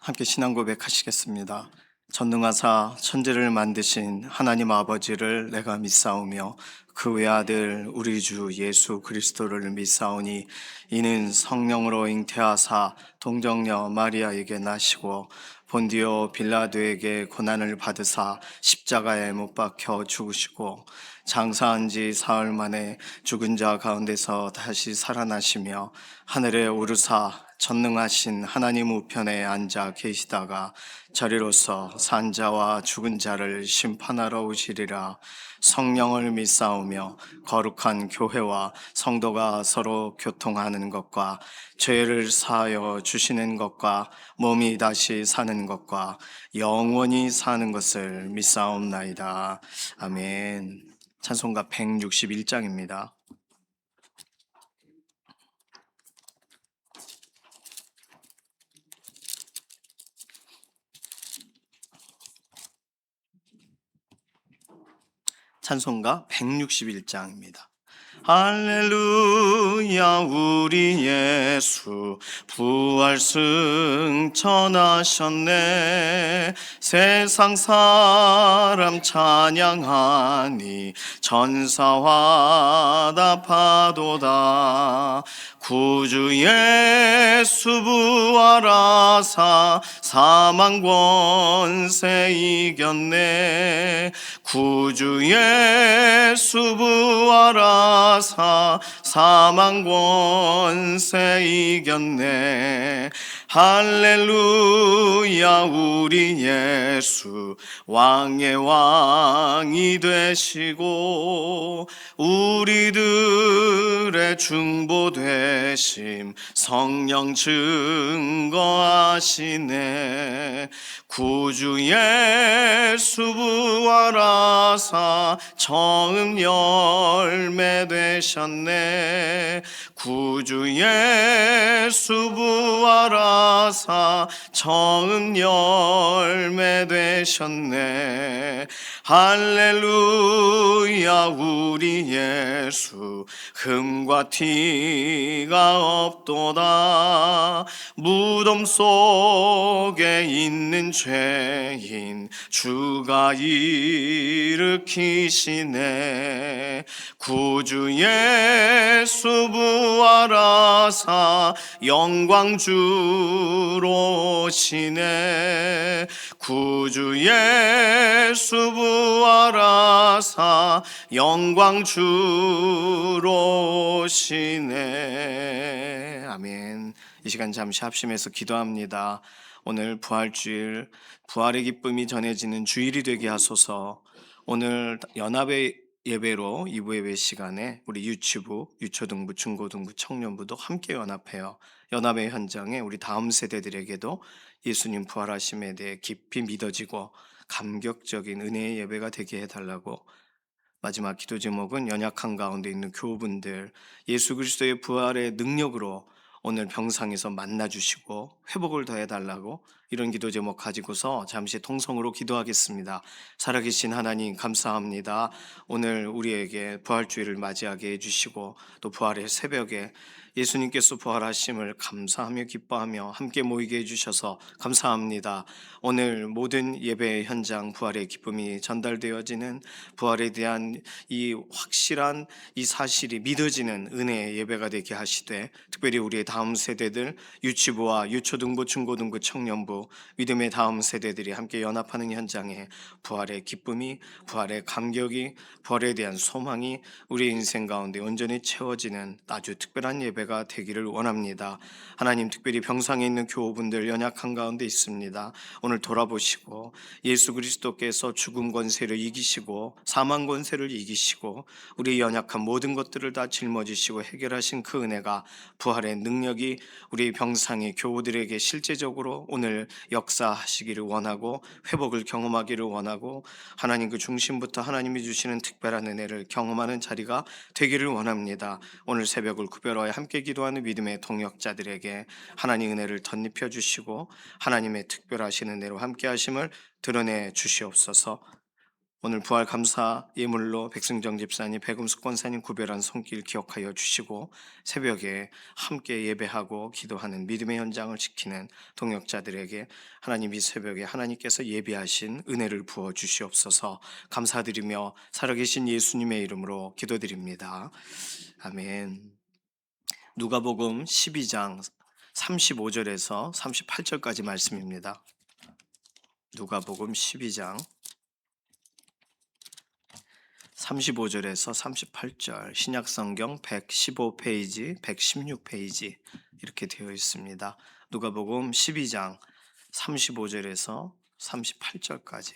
함께 신앙 고백하시겠습니다. 전능하사 천지를 만드신 하나님 아버지를 내가 믿사오며 그 외아들 우리 주 예수 그리스도를 믿사오니 이는 성령으로 잉태하사 동정녀 마리아에게 나시고 본디오 빌라도에게 고난을 받으사 십자가에 못 박혀 죽으시고 장사한 지 사흘 만에 죽은 자 가운데서 다시 살아나시며 하늘에 오르사 전능하신 하나님 우편에 앉아 계시다가 저리로서 산 자와 죽은 자를 심판하러 오시리라. 성령을 믿사오며 거룩한 교회와 성도가 서로 교통하는 것과 죄를 사하여 주시는 것과 몸이 다시 사는 것과 영원히 사는 것을 믿사옵나이다. 아멘. 찬송가 161장입니다. 찬송가 161장입니다. 할렐루야 우리 예수 부활 승천하셨네. 세상 사람 찬양하니 천사와 답하도다. 구주 예수 부활하사 사망 권세 이겼네. 구주 예수 부활하사 사망 권세 이겼네. 할렐루야 우리 예수 왕의 왕이 되시고 우리들의 중보 되심 성령 증거하시네. 구주 예수 부활하사 처음 열매 되셨네. 구주 예수 부활하사 처음 열매 되셨네. 할렐루야 우리 예수 흠과 티가 없도다. 무덤 속에 있는 죄인 주가 일으키시네. 구주 예수 부활하사 영광 주로 오시네. 구주 예수 부활하사 영광 주로 오시네. 아멘. 이 시간 잠시 합심해서 기도합니다. 오늘 부활주일, 부활의 기쁨이 전해지는 주일이 되게 하소서. 오늘 연합의 예배로 2부 예배 시간에 우리 유치부, 유초등부, 중고등부, 청년부도 함께 연합해요. 연합의 현장에 우리 다음 세대들에게도 예수님 부활하심에 대해 깊이 믿어지고 감격적인 은혜의 예배가 되게 해달라고. 마지막 기도 제목은 연약한 가운데 있는 교우분들 예수 그리스도의 부활의 능력으로 오늘 병상에서 만나주시고 회복을 더해달라고, 이런 기도 제목 가지고서 잠시 통성으로 기도하겠습니다. 살아계신 하나님 감사합니다. 오늘 우리에게 부활주일을 맞이하게 해주시고 또 부활의 새벽에 예수님께서 부활하심을 감사하며 기뻐하며 함께 모이게 해주셔서 감사합니다. 오늘 모든 예배 현장 부활의 기쁨이 전달되어지는, 부활에 대한 이 확실한 이 사실이 믿어지는 은혜의 예배가 되게 하시되, 특별히 우리의 다음 세대들 유치부와 유초등부, 중고등부, 청년부 믿음의 다음 세대들이 함께 연합하는 현장에 부활의 기쁨이, 부활의 감격이, 부활에 대한 소망이 우리 인생 가운데 온전히 채워지는 아주 특별한 예배가 되기를 원합니다. 하나님, 특별히 병상에 있는 교우분들 연약한 가운데 있습니다. 오늘 돌아보시고 예수 그리스도께서 죽음 권세를 이기시고 사망 권세를 이기시고 우리 연약한 모든 것들을 다 짊어지시고 해결하신 그 은혜가, 부활의 능력이 우리 병상의 교우들에게 실제적으로 오늘 역사하시기를 원하고 회복을 경험하기를 원하고, 하나님 그 중심부터 하나님이 주시는 특별한 은혜를 경험하는 자리가 되기를 원합니다. 오늘 새벽을 구별하여 함께 기도하는 믿음의 동역자들에게 하나님 은혜를 덧입혀 주시고 하나님의 특별하신 은혜로 함께 하심을 드러내 주시옵소서. 오늘 부활 감사 예물로 백승정 집사님, 백음숙 권사님 구별한 손길 기억하여 주시고 새벽에 함께 예배하고 기도하는 믿음의 현장을 지키는 동역자들에게 하나님 이 새벽에 하나님께서 예비하신 은혜를 부어 주시옵소서. 감사드리며 살아계신 예수님의 이름으로 기도드립니다. 아멘. 누가복음 12장 35절에서 38절까지 말씀입니다. 누가복음 12장 35절에서 38절, 신약성경 115페이지, 116페이지 이렇게 되어 있습니다. 누가복음 12장 35절에서 38절까지.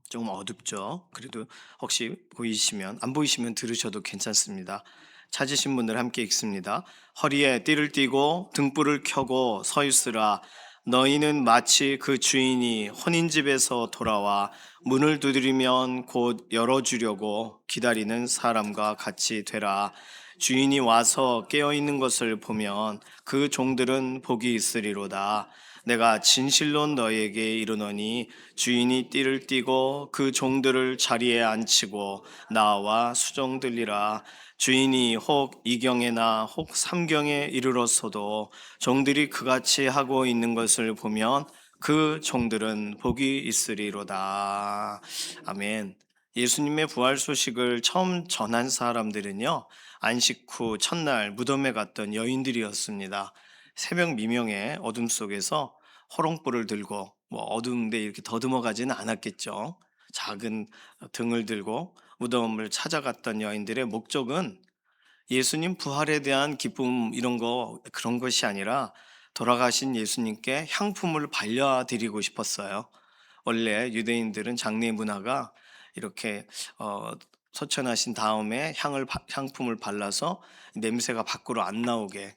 좀 어둡죠? 그래도 혹시 보이시면, 안 보이시면 들으셔도 괜찮습니다. 찾으신 분들 함께 읽습니다. 허리에 띠를 띠고 등불을 켜고 서 있으라. 너희는 마치 그 주인이 혼인집에서 돌아와 문을 두드리면 곧 열어주려고 기다리는 사람과 같이 되라. 주인이 와서 깨어있는 것을 보면 그 종들은 복이 있으리로다. 내가 진실로 너희에게 이르노니 주인이 띠를 띠고 그 종들을 자리에 앉히고 나와 수종들리라. 주인이 혹 이경에나 혹 삼경에 이르렀어도 종들이 그같이 하고 있는 것을 보면 그 종들은 복이 있으리로다. 아멘. 예수님의 부활 소식을 처음 전한 사람들은요, 안식 후 첫날 무덤에 갔던 여인들이었습니다. 새벽 미명의 어둠 속에서 호롱불을 들고, 어두운데 이렇게 더듬어 가지는 않았겠죠. 작은 등을 들고 무덤을 찾아갔던 여인들의 목적은 예수님 부활에 대한 기쁨 이런 거 그런 것이 아니라 돌아가신 예수님께 향품을 발려드리고 싶었어요. 원래 유대인들은 장례 문화가 이렇게 소천하신 다음에 향품을 발라서 냄새가 밖으로 안 나오게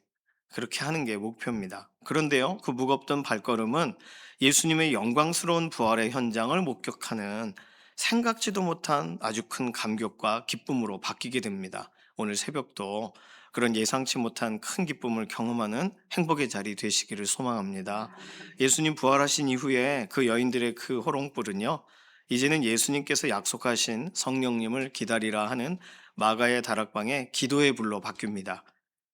그렇게 하는 게 목표입니다. 그런데요, 그 무겁던 발걸음은 예수님의 영광스러운 부활의 현장을 목격하는 생각지도 못한 아주 큰 감격과 기쁨으로 바뀌게 됩니다. 오늘 새벽도 그런 예상치 못한 큰 기쁨을 경험하는 행복의 자리 되시기를 소망합니다. 예수님 부활하신 이후에 그 여인들의 그 호롱불은요, 이제는 예수님께서 약속하신 성령님을 기다리라 하는 마가의 다락방의 기도의 불로 바뀝니다.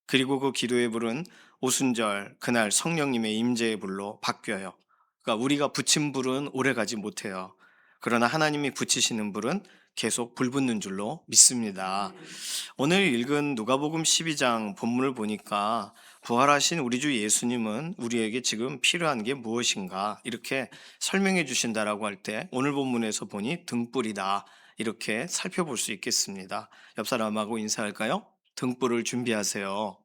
그리고 그 기도의 불은 오순절 그날 성령님의 임재의 불로 바뀌어요. 그러니까 우리가 붙인 불은 오래 가지 못해요. 그러나 하나님이 붙이시는 불은 계속 불 붙는 줄로 믿습니다. 오늘 읽은 누가복음 12장 본문을 보니까 부활하신 우리 주 예수님은 우리에게 지금 필요한 게 무엇인가 이렇게 설명해 주신다라고 할 때 오늘 본문에서 보니 등불이다 이렇게 살펴볼 수 있겠습니다. 옆 사람하고 인사할까요? 등불을 준비하세요.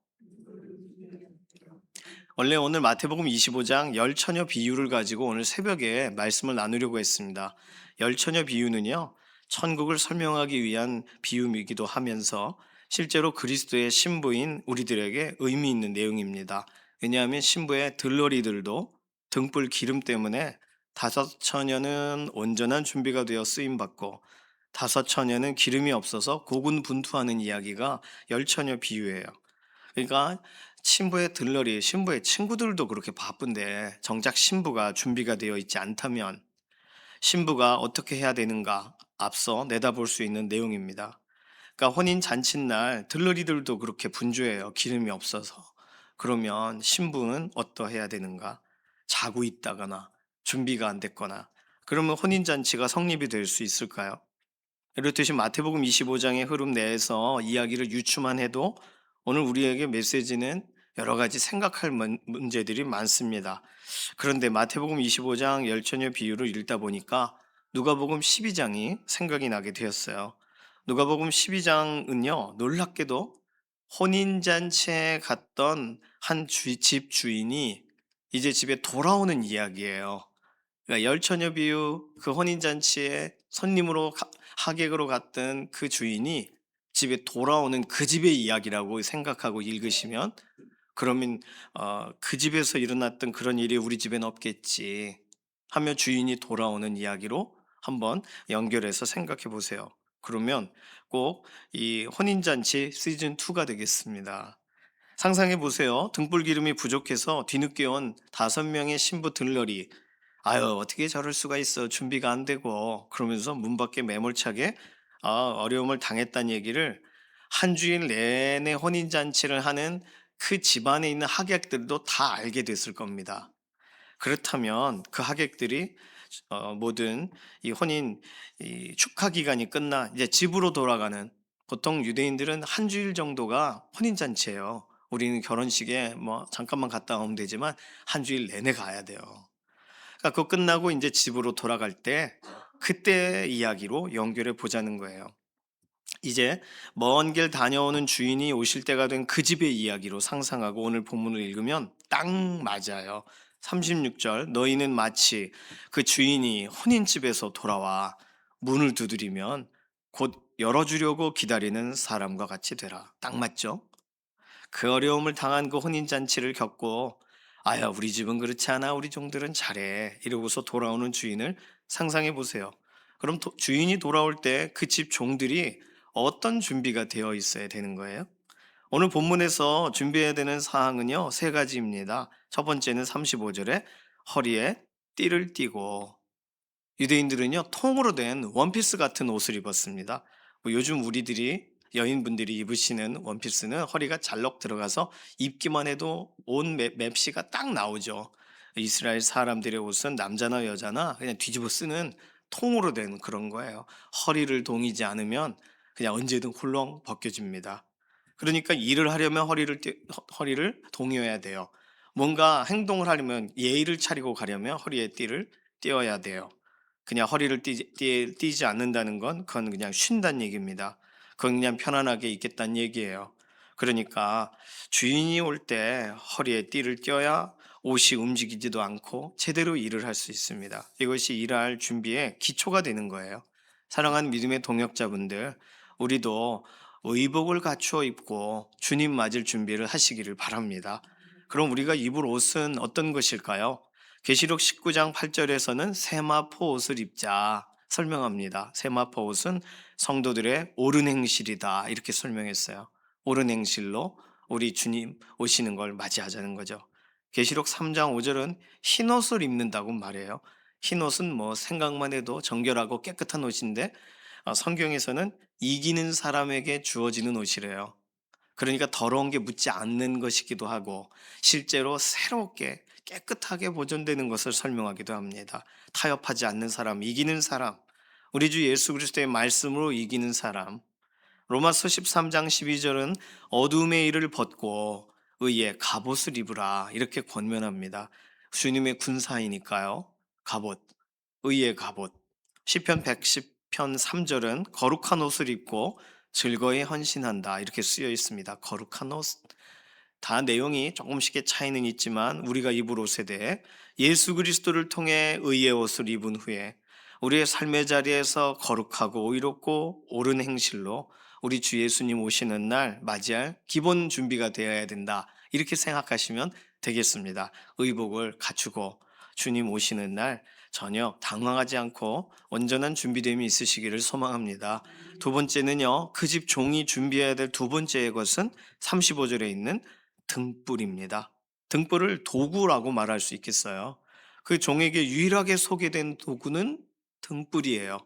원래 오늘 마태복음 25장 열처녀 비유를 가지고 오늘 새벽에 말씀을 나누려고 했습니다. 열처녀 비유는요, 천국을 설명하기 위한 비유이기도 하면서 실제로 그리스도의 신부인 우리들에게 의미 있는 내용입니다. 왜냐하면 신부의 들러리들도 등불 기름 때문에 다섯 처녀는 온전한 준비가 되어 쓰임받고 다섯 처녀는 기름이 없어서 고군분투하는 이야기가 열처녀 비유예요. 그러니까 신부의 들러리, 신부의 친구들도 그렇게 바쁜데 정작 신부가 준비가 되어 있지 않다면 신부가 어떻게 해야 되는가 앞서 내다볼 수 있는 내용입니다. 그러니까 혼인 잔칫날 들러리들도 그렇게 분주해요. 기름이 없어서. 그러면 신부는 어떠해야 되는가? 자고 있다거나 준비가 안 됐거나 그러면 혼인 잔치가 성립이 될 수 있을까요? 이렇듯이 마태복음 25장의 흐름 내에서 이야기를 유추만 해도 오늘 우리에게 메시지는 여러 가지 생각할 문제들이 많습니다. 그런데 마태복음 25장 열처녀 비유를 읽다 보니까 누가복음 12장이 생각이 나게 되었어요. 누가복음 12장은요, 놀랍게도 혼인잔치에 갔던 한 집 주인이 이제 집에 돌아오는 이야기예요. 그러니까 열처녀 비유 그 혼인잔치에 손님으로 하객으로 갔던 그 주인이 집에 돌아오는 그 집의 이야기라고 생각하고 읽으시면 그러면 그 집에서 일어났던 그런 일이 우리 집엔 없겠지 하며 주인이 돌아오는 이야기로 한번 연결해서 생각해 보세요. 그러면 꼭 이 혼인잔치 시즌 2가 되겠습니다. 상상해 보세요. 등불 기름이 부족해서 뒤늦게 온 5명의 신부 들러리 "아유 어떻게 저럴 수가 있어. 준비가 안 되고." 그러면서 문 밖에 매몰차게 어려움을 당했다는 얘기를 한 주일 내내 혼인 잔치를 하는 그 집안에 있는 하객들도 다 알게 됐을 겁니다. 그렇다면 그 하객들이 모든 이 혼인 이 축하 기간이 끝나 이제 집으로 돌아가는, 보통 유대인들은 한 주일 정도가 혼인 잔치예요. 우리는 결혼식에 뭐 잠깐만 갔다 오면 되지만 한 주일 내내 가야 돼요. 그러니까 그거 끝나고 인제 집으로 돌아갈 때 그때 이야기로 연결해 보자는 거예요. 이제 먼 길 다녀오는 주인이 오실 때가 된 그 집의 이야기로 상상하고 오늘 본문을 읽으면 딱 맞아요. 36절, 너희는 마치 그 주인이 혼인집에서 돌아와 문을 두드리면 곧 열어주려고 기다리는 사람과 같이 되라. 딱 맞죠? 그 어려움을 당한 그 혼인잔치를 겪고 아야 우리 집은 그렇지 않아, 우리 종들은 잘해, 이러고서 돌아오는 주인을 상상해 보세요. 그럼 주인이 돌아올 때 그 집 종들이 어떤 준비가 되어 있어야 되는 거예요? 오늘 본문에서 준비해야 되는 사항은요 세 가지입니다. 첫 번째는 35절에 허리에 띠를 띠고, 유대인들은요 통으로 된 원피스 같은 옷을 입었습니다. 뭐 요즘 우리들이 여인분들이 입으시는 원피스는 허리가 잘록 들어가서 입기만 해도 온 맵시가 딱 나오죠. 이스라엘 사람들의 옷은 남자나 여자나 그냥 뒤집어 쓰는 통으로 된 그런 거예요. 허리를 동이지 않으면 그냥 언제든 훌렁 벗겨집니다. 그러니까 일을 하려면 허리를 동여야 돼요. 뭔가 행동을 하려면 예의를 차리고 가려면 허리에 띠를 띄어야 돼요. 그냥 허리를 띠지 않는다는 건 그건 그냥 쉰다는 얘기입니다. 그건 그냥 편안하게 있겠다는 얘기예요. 그러니까 주인이 올 때 허리에 띠를 껴야 옷이 움직이지도 않고 제대로 일을 할 수 있습니다. 이것이 일할 준비의 기초가 되는 거예요. 사랑하는 믿음의 동역자분들, 우리도 의복을 갖추어 입고 주님 맞을 준비를 하시기를 바랍니다. 그럼 우리가 입을 옷은 어떤 것일까요? 계시록 19장 8절에서는 세마포 옷을 입자 설명합니다. 세마포 옷은 성도들의 옳은 행실이다 이렇게 설명했어요. 옳은 행실로 우리 주님 오시는 걸 맞이하자는 거죠. 계시록 3장 5절은 흰 옷을 입는다고 말해요. 흰 옷은 뭐 생각만 해도 정결하고 깨끗한 옷인데 성경에서는 이기는 사람에게 주어지는 옷이래요. 그러니까 더러운 게 묻지 않는 것이기도 하고 실제로 새롭게 깨끗하게 보존되는 것을 설명하기도 합니다. 타협하지 않는 사람, 이기는 사람, 우리 주 예수 그리스도의 말씀으로 이기는 사람. 로마서 13장 12절은 어둠의 일을 벗고 의의 갑옷을 입으라 이렇게 권면합니다. 주님의 군사이니까요. 갑옷, 의의 갑옷. 시편 110편 3절은 거룩한 옷을 입고 즐거이 헌신한다 이렇게 쓰여 있습니다. 거룩한 옷. 다 내용이 조금씩의 차이는 있지만 우리가 입을 옷에 대해 예수 그리스도를 통해 의의 옷을 입은 후에 우리의 삶의 자리에서 거룩하고 의롭고 옳은 행실로 우리 주 예수님 오시는 날 맞이할 기본 준비가 되어야 된다. 이렇게 생각하시면 되겠습니다. 의복을 갖추고 주님 오시는 날 전혀 당황하지 않고 온전한 준비됨이 있으시기를 소망합니다. 두 번째는요, 그 집 종이 준비해야 될 두 번째의 것은 35절에 있는 등불입니다. 등불을 도구라고 말할 수 있겠어요. 그 종에게 유일하게 소개된 도구는 등불이에요.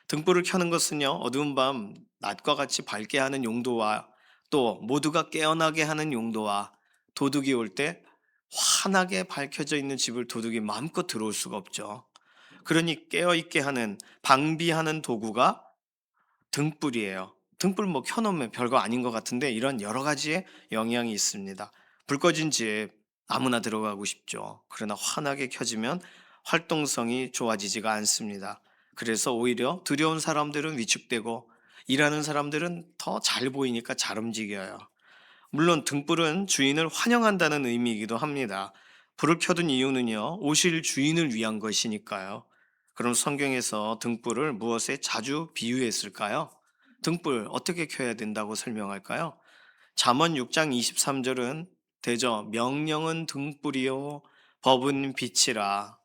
등불을 켜는 것은요, 어두운 밤 낮과 같이 밝게 하는 용도와 또 모두가 깨어나게 하는 용도와 도둑이 올 때 환하게 밝혀져 있는 집을 도둑이 마음껏 들어올 수가 없죠. 그러니 깨어있게 하는, 방비하는 도구가 등불이에요. 등불 뭐 켜놓으면 별거 아닌 것 같은데 이런 여러 가지의 영향이 있습니다. 불 꺼진 집 아무나 들어가고 싶죠. 그러나 환하게 켜지면 활동성이 좋아지지가 않습니다. 그래서 오히려 두려운 사람들은 위축되고 일하는 사람들은 더 잘 보이니까 잘 움직여요. 물론 등불은 주인을 환영한다는 의미이기도 합니다. 불을 켜둔 이유는요, 오실 주인을 위한 것이니까요. 그럼 성경에서 등불을 무엇에 자주 비유했을까요? 등불 어떻게 켜야 된다고 설명할까요? 잠언 6장 23절은 대저 명령은 등불이요 법은 빛이라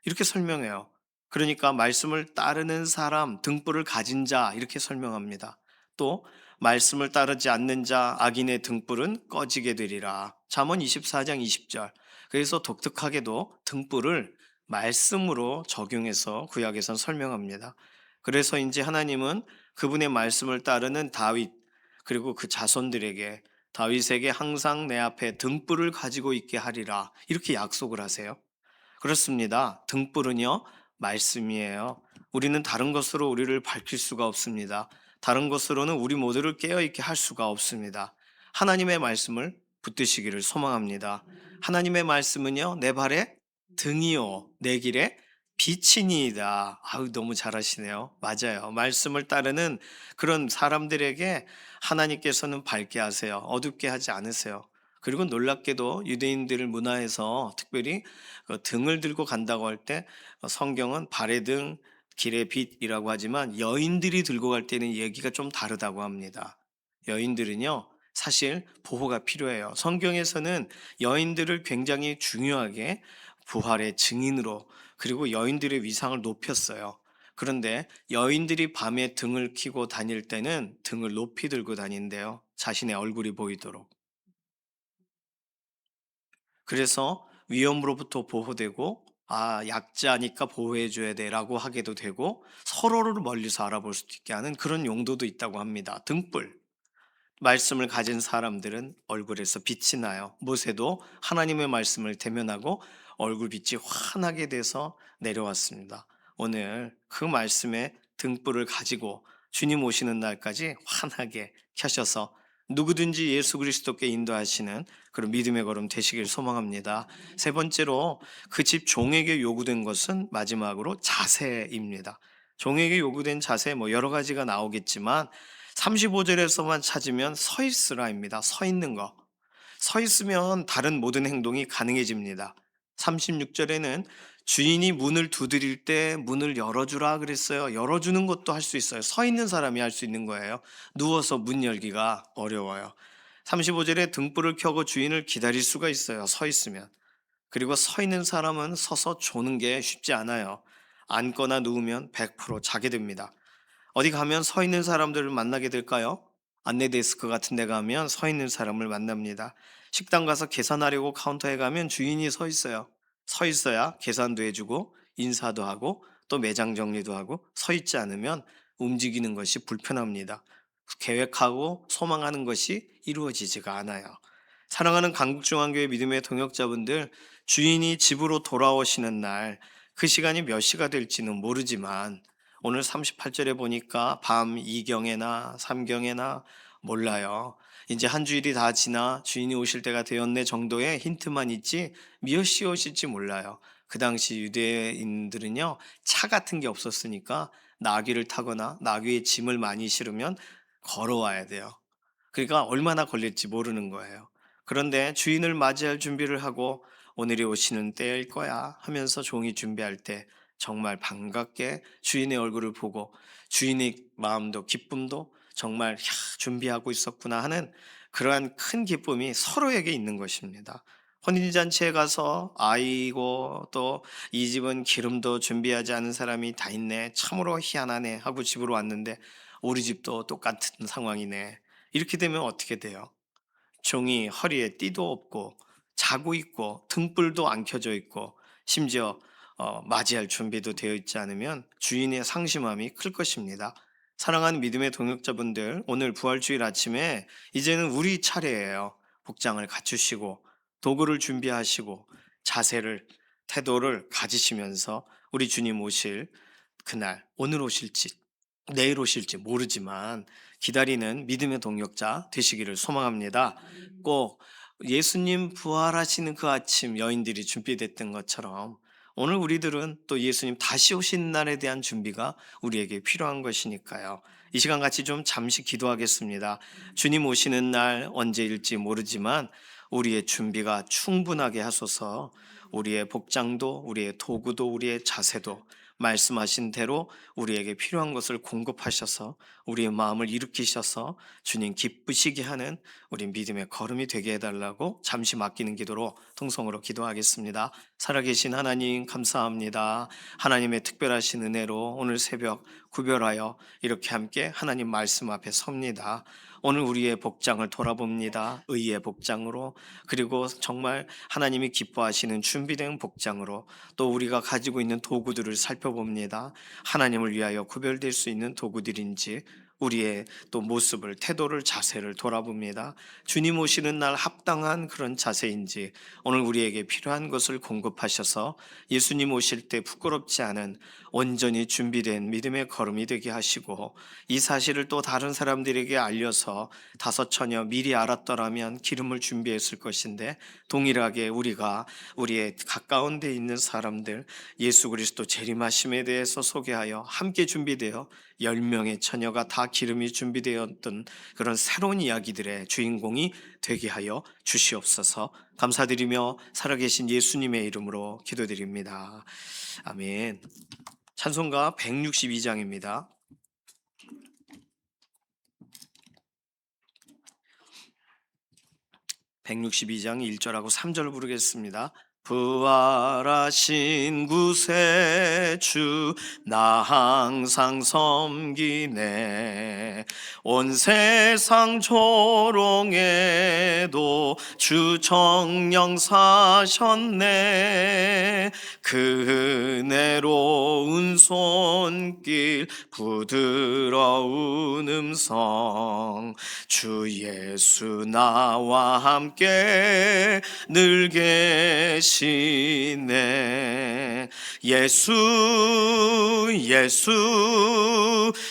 이렇게 설명해요. 그러니까 말씀을 따르는 사람, 등불을 가진 자 이렇게 설명합니다. 또 말씀을 따르지 않는 자 악인의 등불은 꺼지게 되리라. 잠언 24장 20절. 그래서 독특하게도 등불을 말씀으로 적용해서 구약에선 설명합니다. 그래서 이제 하나님은 그분의 말씀을 따르는 다윗 그리고 그 자손들에게 다윗에게 항상 내 앞에 등불을 가지고 있게 하리라 이렇게 약속을 하세요. 그렇습니다. 등불은요, 말씀이에요. 우리는 다른 것으로 우리를 밝힐 수가 없습니다. 다른 것으로는 우리 모두를 깨어있게 할 수가 없습니다. 하나님의 말씀을 붙드시기를 소망합니다. 하나님의 말씀은요, 내 발에 등이요, 내 길에 빛이니이다. 아유, 너무 잘하시네요. 맞아요. 말씀을 따르는 그런 사람들에게 하나님께서는 밝게 하세요. 어둡게 하지 않으세요. 그리고 놀랍게도 유대인들 문화에서 특별히 등을 들고 간다고 할 때 성경은 발의 등, 길의 빛이라고 하지만 여인들이 들고 갈 때는 얘기가 좀 다르다고 합니다. 여인들은요, 사실 보호가 필요해요. 성경에서는 여인들을 굉장히 중요하게 부활의 증인으로 그리고 여인들의 위상을 높였어요. 그런데 여인들이 밤에 등을 켜고 다닐 때는 등을 높이 들고 다닌대요. 자신의 얼굴이 보이도록. 그래서 위험으로부터 보호되고 약자니까 보호해 줘야 돼라고 하게도 되고 서로를 멀리서 알아볼 수도 있게 하는 그런 용도도 있다고 합니다. 등불. 말씀을 가진 사람들은 얼굴에서 빛이 나요. 모세도 하나님의 말씀을 대면하고 얼굴 빛이 환하게 돼서 내려왔습니다. 오늘 그 말씀의 등불을 가지고 주님 오시는 날까지 환하게 켜셔서 누구든지 예수 그리스도께 인도하시는 그런 믿음의 걸음 되시길 소망합니다. 세 번째로 그 집 종에게 요구된 것은 마지막으로 자세입니다. 종에게 요구된 자세 뭐 여러 가지가 나오겠지만 35절에서만 찾으면 서 있으라입니다. 서 있는 거. 서 있으면 다른 모든 행동이 가능해집니다. 36절에는 주인이 문을 두드릴 때 문을 열어주라 그랬어요. 열어주는 것도 할 수 있어요. 서 있는 사람이 할 수 있는 거예요. 누워서 문 열기가 어려워요. 35절에 등불을 켜고 주인을 기다릴 수가 있어요. 서 있으면. 그리고 서 있는 사람은 서서 조는 게 쉽지 않아요. 앉거나 누우면 100% 자게 됩니다. 어디 가면 서 있는 사람들을 만나게 될까요? 안내 데스크 같은 데 가면 서 있는 사람을 만납니다. 식당 가서 계산하려고 카운터에 가면 주인이 서 있어요. 서 있어야 계산도 해주고 인사도 하고 또 매장 정리도 하고 서 있지 않으면 움직이는 것이 불편합니다. 계획하고 소망하는 것이 이루어지지가 않아요. 사랑하는 강북중앙교회 믿음의 동역자분들, 주인이 집으로 돌아오시는 날, 그 시간이 몇 시가 될지는 모르지만 오늘 38절에 보니까 밤 2경에나 3경에나 몰라요. 이제 한 주일이 다 지나 주인이 오실 때가 되었네 정도의 힌트만 있지 몇 시에 오실지 몰라요. 그 당시 유대인들은요, 차 같은 게 없었으니까 나귀를 타거나 나귀에 짐을 많이 실으면 걸어와야 돼요. 그러니까 얼마나 걸릴지 모르는 거예요. 그런데 주인을 맞이할 준비를 하고 오늘이 오시는 때일 거야 하면서 종이 준비할 때 정말 반갑게 주인의 얼굴을 보고 주인의 마음도 기쁨도 정말 준비하고 있었구나 하는 그러한 큰 기쁨이 서로에게 있는 것입니다. 혼인잔치에 가서 아이고 또 이 집은 기름도 준비하지 않은 사람이 다 있네. 참으로 희한하네 하고 집으로 왔는데 우리 집도 똑같은 상황이네. 이렇게 되면 어떻게 돼요? 종이 허리에 띠도 없고 자고 있고 등불도 안 켜져 있고 심지어 맞이할 준비도 되어 있지 않으면 주인의 상심함이 클 것입니다. 사랑하는 믿음의 동역자분들, 오늘 부활주일 아침에 이제는 우리 차례예요. 복장을 갖추시고 도구를 준비하시고 자세를 태도를 가지시면서 우리 주님 오실 그날 오늘 오실지 내일 오실지 모르지만 기다리는 믿음의 동역자 되시기를 소망합니다. 꼭 예수님 부활하시는 그 아침 여인들이 준비됐던 것처럼 오늘 우리들은 또 예수님 다시 오신 날에 대한 준비가 우리에게 필요한 것이니까요. 이 시간 같이 좀 잠시 기도하겠습니다. 주님 오시는 날 언제일지 모르지만 우리의 준비가 충분하게 하소서. 우리의 복장도 우리의 도구도 우리의 자세도 말씀하신 대로 우리에게 필요한 것을 공급하셔서 우리의 마음을 일으키셔서 주님 기쁘시게 하는 우리 믿음의 걸음이 되게 해달라고 잠시 맡기는 기도로 통성으로 기도하겠습니다. 살아계신 하나님 감사합니다. 하나님의 특별하신 은혜로 오늘 새벽 구별하여 이렇게 함께 하나님 말씀 앞에 섭니다. 오늘 우리의 복장을 돌아봅니다. 의의 복장으로, 그리고 정말 하나님이 기뻐하시는 준비된 복장으로, 또 우리가 가지고 있는 도구들을 살펴봅니다. 하나님을 위하여 구별될 수 있는 도구들인지, 우리의 또 모습을, 태도를, 자세를 돌아봅니다. 주님 오시는 날 합당한 그런 자세인지, 오늘 우리에게 필요한 것을 공급하셔서 예수님 오실 때 부끄럽지 않은 온전히 준비된 믿음의 걸음이 되게 하시고, 이 사실을 또 다른 사람들에게 알려서 다섯 처녀 미리 알았더라면 기름을 준비했을 것인데, 동일하게 우리가 우리의 가까운 데 있는 사람들 예수 그리스도 재림하심에 대해서 소개하여 함께 준비되어 10명의 처녀가 다 기름이 준비되었던 그런 새로운 이야기들의 주인공이 되게 하여 주시옵소서. 감사드리며 살아계신 예수님의 이름으로 기도드립니다. 아멘. 찬송가 162장입니다. 162장 1절하고 3절 부르겠습니다. 부활하신 구세주 나 항상 섬기네. 온 세상 조롱에도 주 정령 사셨네. 그 은혜로운 손길 부드러운 음성 주 예수 나와 함께 늘 계시네. 예수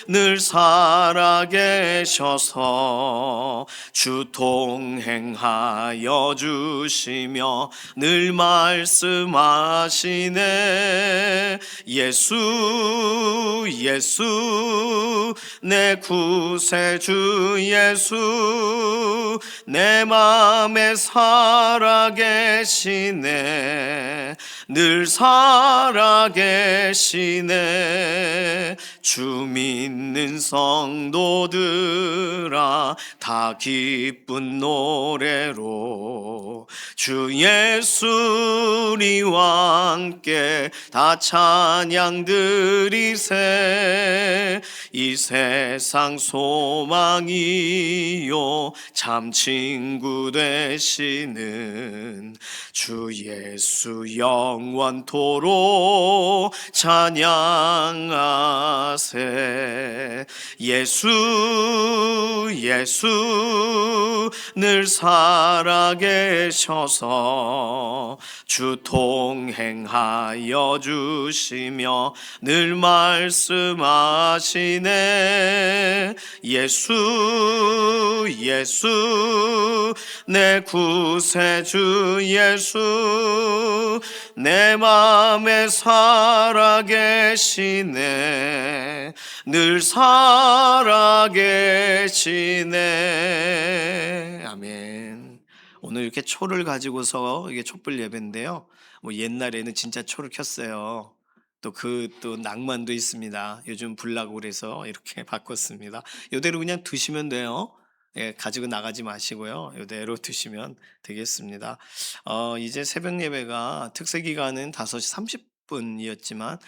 늘 살아계셔서 주 동행하여 주시며 늘 말씀하시네. 예수 내 구세주 예수 내 맘에 살아계시네. 늘 살아계시네. 주 믿는 성도들아 다 기쁜 노래로 주 예수리와 함께 다 찬양 드리세. 이 세상 소망이요 참 친구 되시는 주 예수 영원토록 찬양하세. 예수 늘 살아계셔서 주 동행하여 주시며 늘 말씀하시네. 예수 내 구세주 예수 내 맘에 살아계시네. 늘 살아계시네. 아멘. 오늘 이렇게 초를 가지고서 이게 촛불 예배인데요. 뭐 옛날에는 진짜 초를 켰어요. 또 낭만도 있습니다. 요즘 불나고 그래서 이렇게 바꿨습니다. 이대로 그냥 두시면 돼요. 예, 가지고 나가지 마시고요. 이대로 두시면 되겠습니다. 이제 새벽 예배가 특세 기간은 5시 30분이었지만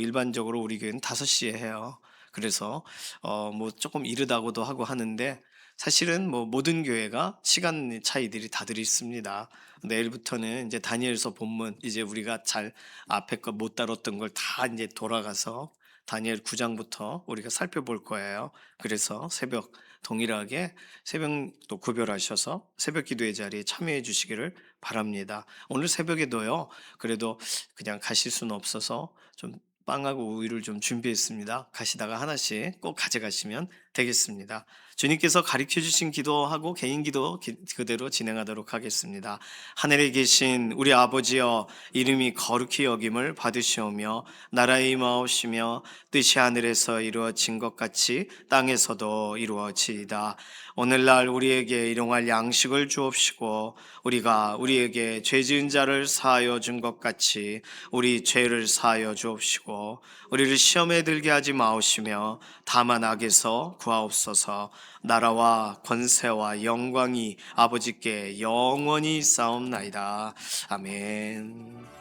일반적으로 우리 교회는 5시에 해요. 그래서 뭐 조금 이르다고도 하고 하는데, 사실은 뭐 모든 교회가 시간 차이들이 다들 있습니다. 내일부터는 이제 다니엘서 본문, 이제 우리가 잘 앞에 거 못 다뤘던 걸 다 이제 돌아가서 다니엘 9장부터 우리가 살펴볼 거예요. 그래서 새벽 동일하게 새벽도 구별하셔서 새벽 기도의 자리에 참여해 주시기를 바랍니다. 오늘 새벽에도요, 그래도 그냥 가실 수는 없어서 좀 빵하고 우유를 좀 준비했습니다. 가시다가 하나씩 꼭 가져가시면 되겠습니다. 주님께서 가르쳐 주신 기도하고 개인 기도 그대로 진행하도록 하겠습니다. 하늘에 계신 우리 아버지여, 이름이 거룩히 여김을 받으시오며 나라의 임하옵시며 뜻이 하늘에서 이루어진 것 같이 땅에서도 이루어지이다. 오늘날 우리에게 일용할 양식을 주옵시고 우리가 우리에게 죄 지은 자를 사하여 준 것 같이 우리 죄를 사하여 주옵시고 우리를 시험에 들게 하지 마옵시며 다만 악에서 구하옵소서. 나라와 권세와 영광이 아버지께 영원히 쌓옵나이다. 아멘.